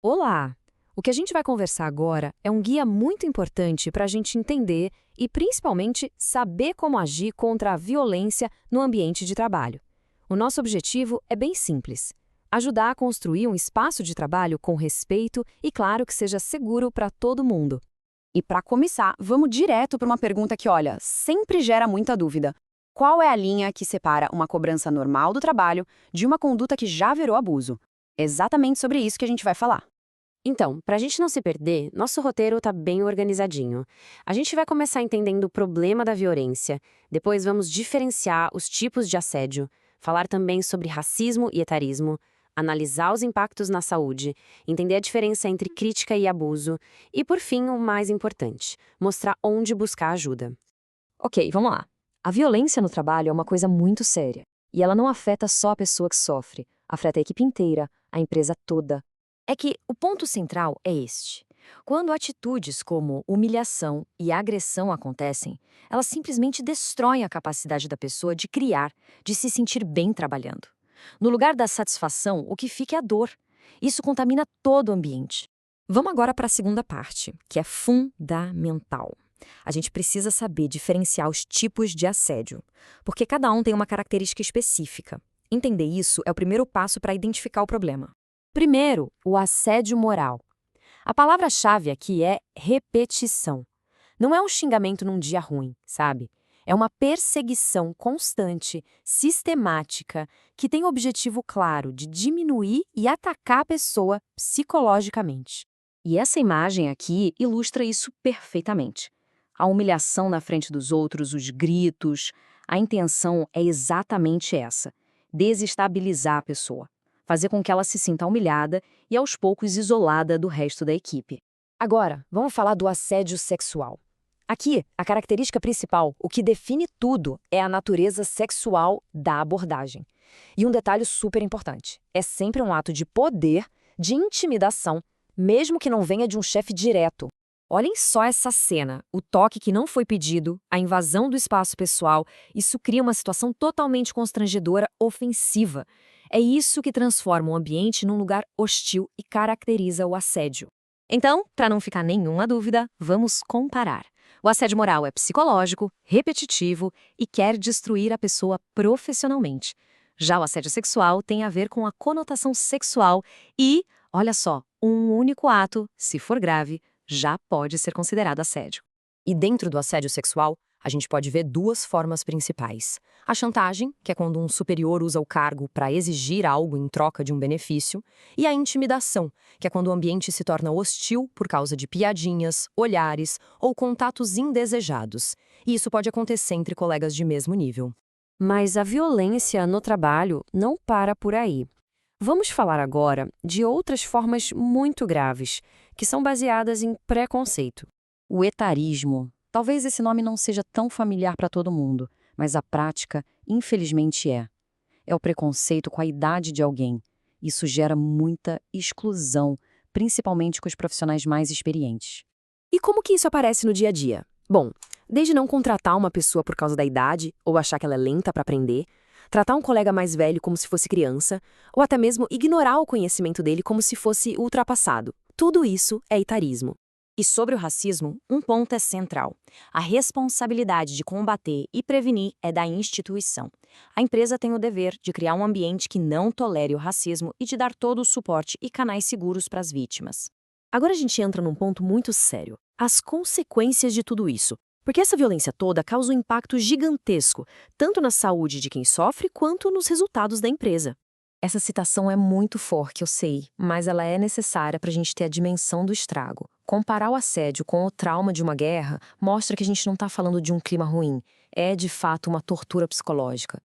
Olá! O que a gente vai conversar agora é um guia muito importante para a gente entender e, principalmente, saber como agir contra a violência no ambiente de trabalho. O nosso objetivo é bem simples: ajudar a construir um espaço de trabalho com respeito e, claro, que seja seguro para todo mundo. E para começar, vamos direto para uma pergunta que, olha, sempre gera muita dúvida. Qual é a linha que separa uma cobrança normal do trabalho de uma conduta que já virou abuso? É exatamente sobre isso que a gente vai falar. Então, para a gente não se perder, nosso roteiro está bem organizadinho. A gente vai começar entendendo o problema da violência, depois vamos diferenciar os tipos de assédio, falar também sobre racismo e etarismo, analisar os impactos na saúde, entender a diferença entre crítica e abuso e, por fim, o mais importante, mostrar onde buscar ajuda. Ok, vamos lá. A violência no trabalho é uma coisa muito séria. E ela não afeta só a pessoa que sofre, afeta a equipe inteira, a empresa toda. É que o ponto central é este. Quando atitudes como humilhação e agressão acontecem, elas simplesmente destroem a capacidade da pessoa de criar, de se sentir bem trabalhando. No lugar da satisfação, o que fica é a dor. Isso contamina todo o ambiente. Vamos agora para a segunda parte, que é fundamental. A gente precisa saber diferenciar os tipos de assédio, porque cada um tem uma característica específica. Entender isso é o primeiro passo para identificar o problema. Primeiro, o assédio moral. A palavra-chave aqui é repetição. Não é um xingamento num dia ruim, sabe? É uma perseguição constante, sistemática, que tem o objetivo claro de diminuir e atacar a pessoa psicologicamente. E essa imagem aqui ilustra isso perfeitamente. A humilhação na frente dos outros, os gritos, a intenção é exatamente essa: desestabilizar a pessoa, fazer com que ela se sinta humilhada e aos poucos isolada do resto da equipe. Agora, vamos falar do assédio sexual. Aqui, a característica principal, o que define tudo, é a natureza sexual da abordagem. E um detalhe super importante: é sempre um ato de poder, de intimidação, mesmo que não venha de um chefe direto. Olhem só essa cena, o toque que não foi pedido, a invasão do espaço pessoal, isso cria uma situação totalmente constrangedora, ofensiva. É isso que transforma o ambiente num lugar hostil e caracteriza o assédio. Então, para não ficar nenhuma dúvida, vamos comparar. O assédio moral é psicológico, repetitivo e quer destruir a pessoa profissionalmente. Já o assédio sexual tem a ver com a conotação sexual e, olha só, um único ato, se for grave, já pode ser considerado assédio. E dentro do assédio sexual, a gente pode ver duas formas principais. A chantagem, que é quando um superior usa o cargo para exigir algo em troca de um benefício, e a intimidação, que é quando o ambiente se torna hostil por causa de piadinhas, olhares ou contatos indesejados. E isso pode acontecer entre colegas de mesmo nível. Mas a violência no trabalho não para por aí. Vamos falar agora de outras formas muito graves, que são baseadas em preconceito. O etarismo. Talvez esse nome não seja tão familiar para todo mundo, mas a prática, infelizmente, é. É o preconceito com a idade de alguém. Isso gera muita exclusão, principalmente com os profissionais mais experientes. E como que isso aparece no dia a dia? Bom, desde não contratar uma pessoa por causa da idade ou achar que ela é lenta para aprender, tratar um colega mais velho como se fosse criança, ou até mesmo ignorar o conhecimento dele como se fosse ultrapassado. Tudo isso é etarismo. E sobre o racismo, um ponto é central. A responsabilidade de combater e prevenir é da instituição. A empresa tem o dever de criar um ambiente que não tolere o racismo e de dar todo o suporte e canais seguros para as vítimas. Agora a gente entra num ponto muito sério: as consequências de tudo isso. Porque essa violência toda causa um impacto gigantesco, tanto na saúde de quem sofre quanto nos resultados da empresa. Essa citação é muito forte, eu sei, mas ela é necessária para a gente ter a dimensão do estrago. Comparar o assédio com o trauma de uma guerra mostra que a gente não está falando de um clima ruim. É, de fato, uma tortura psicológica.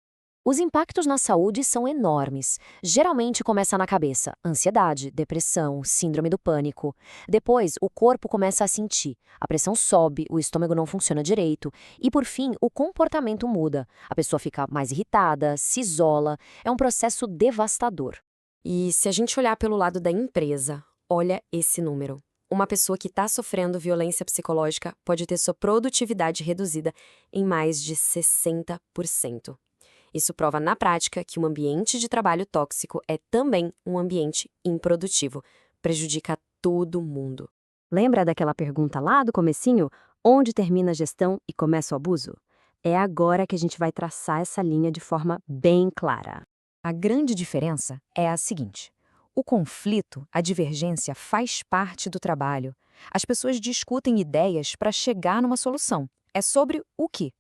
Os impactos na saúde são enormes. Geralmente começa na cabeça: ansiedade, depressão, síndrome do pânico. Depois, o corpo começa a sentir. A pressão sobe, o estômago não funciona direito. E, por fim, o comportamento muda. A pessoa fica mais irritada, se isola. É um processo devastador. E se a gente olhar pelo lado da empresa, olha esse número. Uma pessoa que está sofrendo violência psicológica pode ter sua produtividade reduzida em mais de 60%. Isso prova na prática que um ambiente de trabalho tóxico é também um ambiente improdutivo, prejudica todo mundo. Lembra daquela pergunta lá do comecinho? Onde termina a gestão e começa o abuso? É agora que a gente vai traçar essa linha de forma bem clara. A grande diferença é a seguinte: o conflito, a divergência faz parte do trabalho. As pessoas discutem ideias para chegar numa solução. É sobre o que.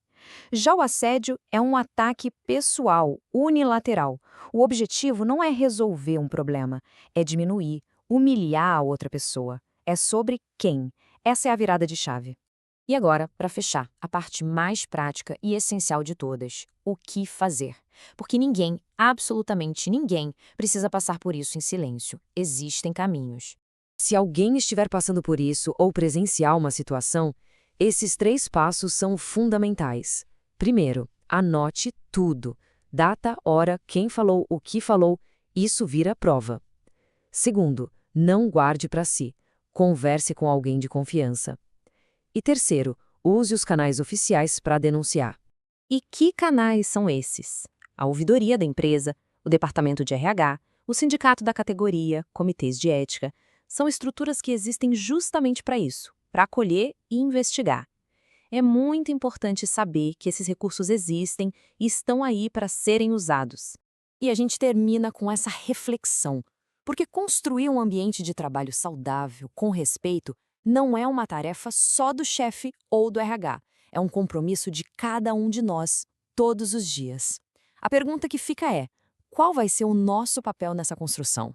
Já o assédio é um ataque pessoal, unilateral. O objetivo não é resolver um problema, é diminuir, humilhar a outra pessoa. É sobre quem. Essa é a virada de chave. E agora, para fechar, a parte mais prática e essencial de todas: o que fazer? Porque ninguém, absolutamente ninguém, precisa passar por isso em silêncio. Existem caminhos. Se alguém estiver passando por isso ou presenciar uma situação, esses 3 passos são fundamentais. Primeiro, anote tudo. Data, hora, quem falou, o que falou, isso vira prova. Segundo, não guarde para si. Converse com alguém de confiança. E terceiro, use os canais oficiais para denunciar. E que canais são esses? A ouvidoria da empresa, o departamento de RH, o sindicato da categoria, comitês de ética, são estruturas que existem justamente para isso, para acolher e investigar. É muito importante saber que esses recursos existem e estão aí para serem usados. E a gente termina com essa reflexão, porque construir um ambiente de trabalho saudável, com respeito, não é uma tarefa só do chefe ou do RH. É um compromisso de cada um de nós, todos os dias. A pergunta que fica é: qual vai ser o nosso papel nessa construção?